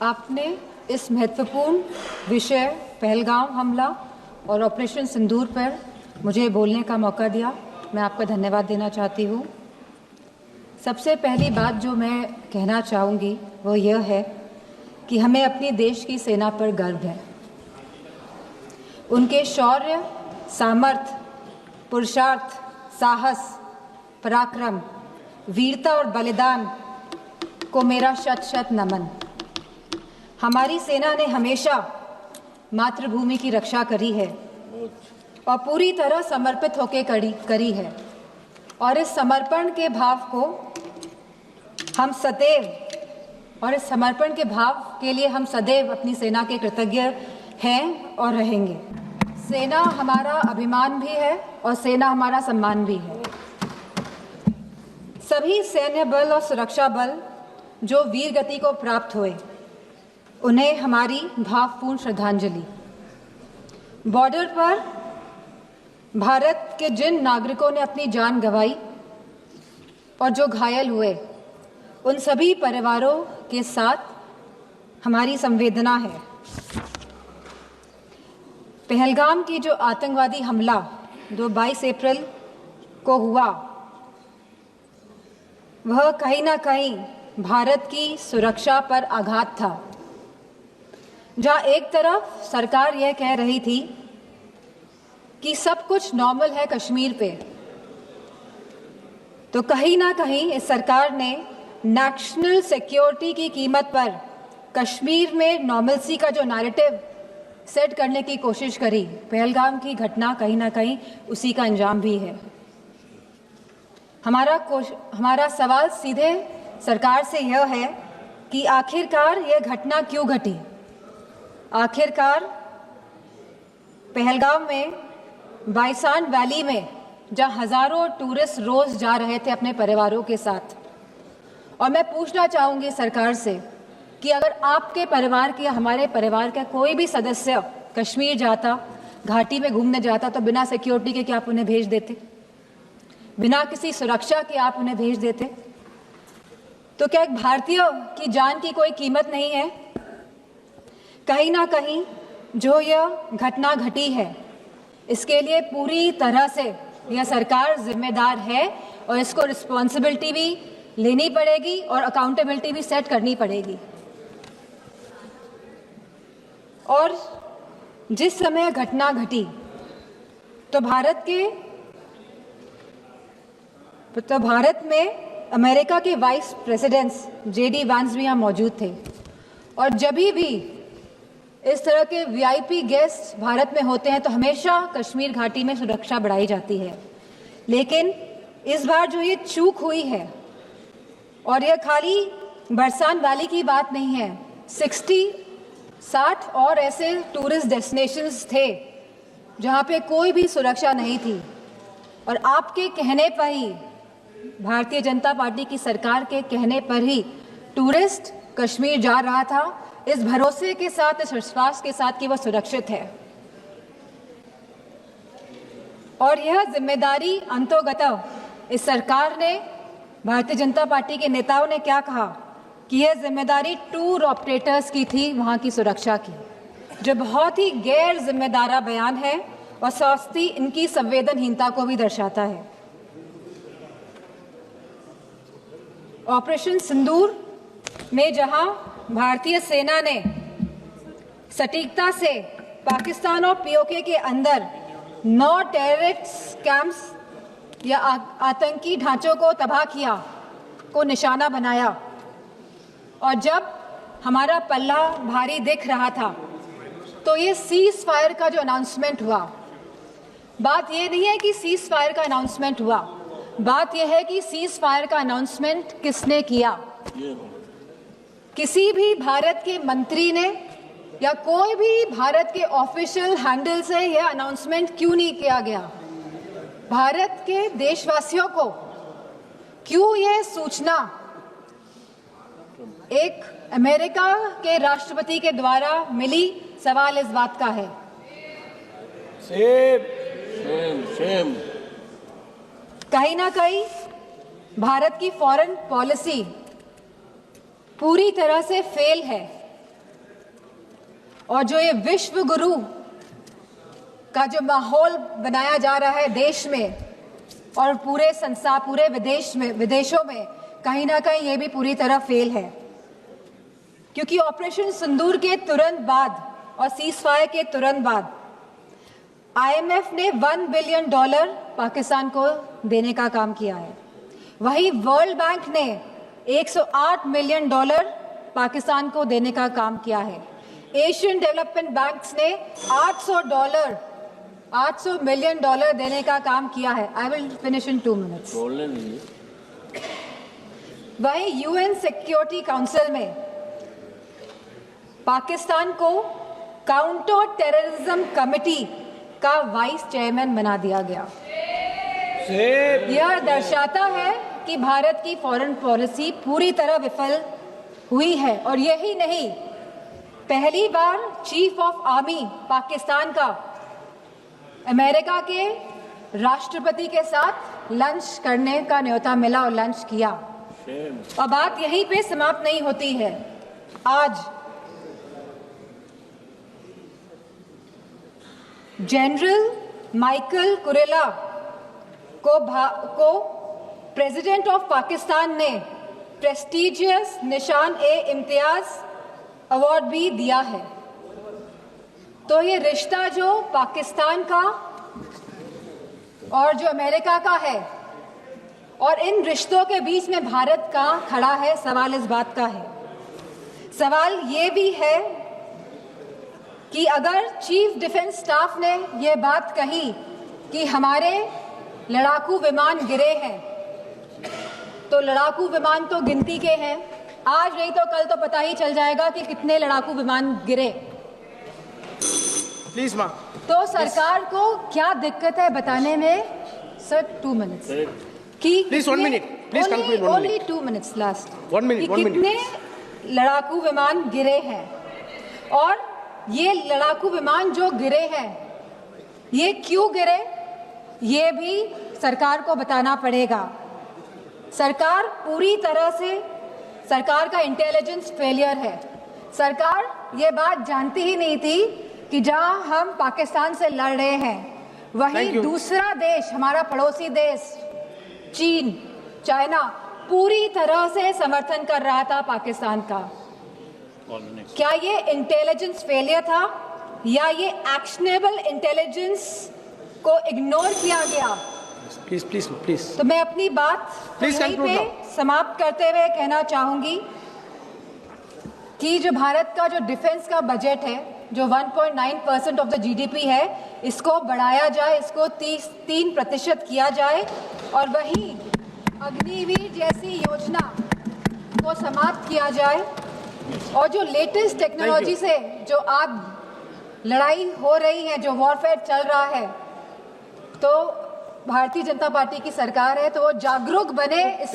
आपने इस महत्वपूर्ण विषय पहलगाम हमला और ऑपरेशन सिंदूर पर मुझे बोलने का मौका दिया। मैं आपका धन्यवाद देना चाहती हूँ। सबसे पहली बात जो मैं कहना चाहूँगी वो यह है कि हमें अपनी देश की सेना पर गर्व है। उनके शौर्य, सामर्थ्य, पुरुषार्थ, साहस, पराक्रम, वीरता और बलिदान को मेरा शत शत नमन। हमारी सेना ने हमेशा मातृभूमि की रक्षा करी है और पूरी तरह समर्पित होकर करी है, और इस समर्पण के भाव को हम सदैव और इस समर्पण के भाव के लिए हम सदैव अपनी सेना के कृतज्ञ हैं और रहेंगे। सेना हमारा अभिमान भी है और सेना हमारा सम्मान भी है। सभी सैन्य बल और सुरक्षा बल जो वीर गति को प्राप्त हुए, उन्हें हमारी भावपूर्ण श्रद्धांजलि। बॉर्डर पर भारत के जिन नागरिकों ने अपनी जान गंवाई और जो घायल हुए, उन सभी परिवारों के साथ हमारी संवेदना है। पहलगाम की जो आतंकवादी हमला 22 अप्रैल को हुआ, वह कहीं ना कहीं भारत की सुरक्षा पर आघात था। जहां एक तरफ सरकार यह कह रही थी कि सब कुछ नॉर्मल है कश्मीर पे, तो कहीं ना कहीं इस सरकार ने नेशनल सिक्योरिटी की कीमत पर कश्मीर में नॉर्मलसी का जो नैरेटिव सेट करने की कोशिश करी। पहलगाम की घटना कहीं ना कहीं उसी का अंजाम भी है। हमारा सवाल सीधे सरकार से यह है कि आखिरकार यह घटना क्यों घटी। आखिरकार पहलगाम में बाइसान वैली में जहां हजारों टूरिस्ट रोज जा रहे थे अपने परिवारों के साथ, और मैं पूछना चाहूंगी सरकार से कि अगर आपके परिवार के या हमारे परिवार का कोई भी सदस्य कश्मीर जाता, घाटी में घूमने जाता, तो बिना सिक्योरिटी के क्या आप उन्हें भेज देते? बिना किसी सुरक्षा के आप उन्हें भेज देते? तो क्या एक भारतीय की जान की कोई कीमत नहीं है? कहीं ना कहीं जो यह घटना घटी है, इसके लिए पूरी तरह से यह सरकार जिम्मेदार है और इसको रिस्पॉन्सिबिलिटी भी लेनी पड़ेगी और अकाउंटेबिलिटी भी सेट करनी पड़ेगी। और जिस समय घटना घटी तो भारत में अमेरिका के वाइस प्रेसिडेंट्स JD वैंस भी यहाँ मौजूद थे, और जब भी इस तरह के VIP गेस्ट भारत में होते हैं तो हमेशा कश्मीर घाटी में सुरक्षा बढ़ाई जाती है। लेकिन इस बार जो ये चूक हुई है, और यह खाली बरसान वैली की बात नहीं है, 60 और ऐसे टूरिस्ट डेस्टिनेशंस थे जहाँ पे कोई भी सुरक्षा नहीं थी, और आपके कहने पर ही, भारतीय जनता पार्टी की सरकार के कहने पर ही टूरिस्ट कश्मीर जा रहा था, इस भरोसे के साथ, इस विश्वास के साथ कि वह सुरक्षित है। और यह जिम्मेदारी अंतोगत इस सरकार ने, भारतीय जनता पार्टी के नेताओं ने क्या कहा कि यह जिम्मेदारी टूर ऑपरेटर्स की थी वहां की सुरक्षा की, जो बहुत ही गैर जिम्मेदारा बयान है और साथ ही इनकी संवेदनहीनता को भी दर्शाता है। ऑपरेशन सिंदूर में जहां भारतीय सेना ने सटीकता से पाकिस्तान और POK के अंदर 9 टेररिस्ट कैंप्स या आतंकी ढांचों को तबाह किया, को निशाना बनाया, और जब हमारा पल्ला भारी दिख रहा था तो ये सीज फायर का जो अनाउंसमेंट हुआ, बात ये नहीं है कि सीज फायर का अनाउंसमेंट हुआ, बात यह है कि सीज फायर का अनाउंसमेंट किसने किया। किसी भी भारत के मंत्री ने या कोई भी भारत के ऑफिशियल हैंडल से यह अनाउंसमेंट क्यों नहीं किया गया? भारत के देशवासियों को क्यों यह सूचना एक अमेरिका के राष्ट्रपति के द्वारा मिली? सवाल इस बात का है। सेम कहीं ना कहीं भारत की फॉरेन पॉलिसी पूरी तरह से फेल है और जो ये विश्व गुरु का जो माहौल बनाया जा रहा है देश में और पूरे संसार, पूरे विदेशों में, कहीं ना कहीं ये भी पूरी तरह फेल है। क्योंकि ऑपरेशन सिंदूर के तुरंत बाद और सीजफायर के तुरंत बाद IMF ने $1 बिलियन पाकिस्तान को देने का काम किया है। वहीं वर्ल्ड बैंक ने $108 मिलियन पाकिस्तान को देने का काम किया है। एशियन डेवलपमेंट बैंक्स ने $800 मिलियन देने का काम किया है। I will finish in 2 minutes. बोलने दीजिए। वहीं UN सिक्योरिटी काउंसिल में पाकिस्तान को काउंटर टेररिज्म कमेटी का वाइस चेयरमैन बना दिया गया। यह दर्शाता है कि भारत की फॉरेन पॉलिसी पूरी तरह विफल हुई है। और यही नहीं, पहली बार चीफ ऑफ आर्मी पाकिस्तान का अमेरिका के राष्ट्रपति के साथ लंच करने का न्योता मिला और लंच किया। और बात यहीं पे समाप्त नहीं होती है। आज जनरल माइकल कुरेला को प्रेसिडेंट ऑफ पाकिस्तान ने प्रेस्टिजियस निशान-ए-इम्तियाज अवार्ड भी दिया है। तो ये रिश्ता जो पाकिस्तान का और जो अमेरिका का है, और इन रिश्तों के बीच में भारत का खड़ा है, सवाल इस बात का है। सवाल ये भी है कि अगर चीफ डिफेंस स्टाफ ने ये बात कही कि हमारे लड़ाकू विमान गिरे हैं, तो लड़ाकू विमान तो गिनती के हैं, आज नहीं तो कल तो पता ही चल जाएगा कि कितने लड़ाकू विमान गिरे। प्लीज मां। तो सरकार को क्या दिक्कत है बताने में? सर 2 मिनट्स कि please 1 minute, please conclude 1 only minute, 2 minutes last. 1 minute, 1 minute. कितने लड़ाकू विमान गिरे हैं और ये लड़ाकू विमान जो गिरे हैं ये क्यों गिरे, ये भी सरकार को बताना पड़ेगा। सरकार पूरी तरह से, सरकार का इंटेलिजेंस फेलियर है। सरकार ये बात जानती ही नहीं थी कि जहां हम पाकिस्तान से लड़ रहे हैं वहीं दूसरा देश, हमारा पड़ोसी देश चीन, चाइना पूरी तरह से समर्थन कर रहा था पाकिस्तान का। क्या ये इंटेलिजेंस फेलियर था या ये एक्शनेबल इंटेलिजेंस को इग्नोर किया गया? Please please please. तो मैं अपनी बात यहीं पे समाप्त करते हुए कहना चाहूंगी कि जो भारत का जो डिफेंस का बजट है, जो 1.9% ऑफ द GDP है, इसको बढ़ाया जाए, इसको 3% किया जाए। और वहीं अग्निवीर जैसी योजना को समाप्त किया जाए। और जो लेटेस्ट टेक्नोलॉजी से जो आप लड़ाई हो रही है, जो वॉरफेयर चल रहा है, तो भारतीय जनता पार्टी की सरकार है तो वो जागरूक बने।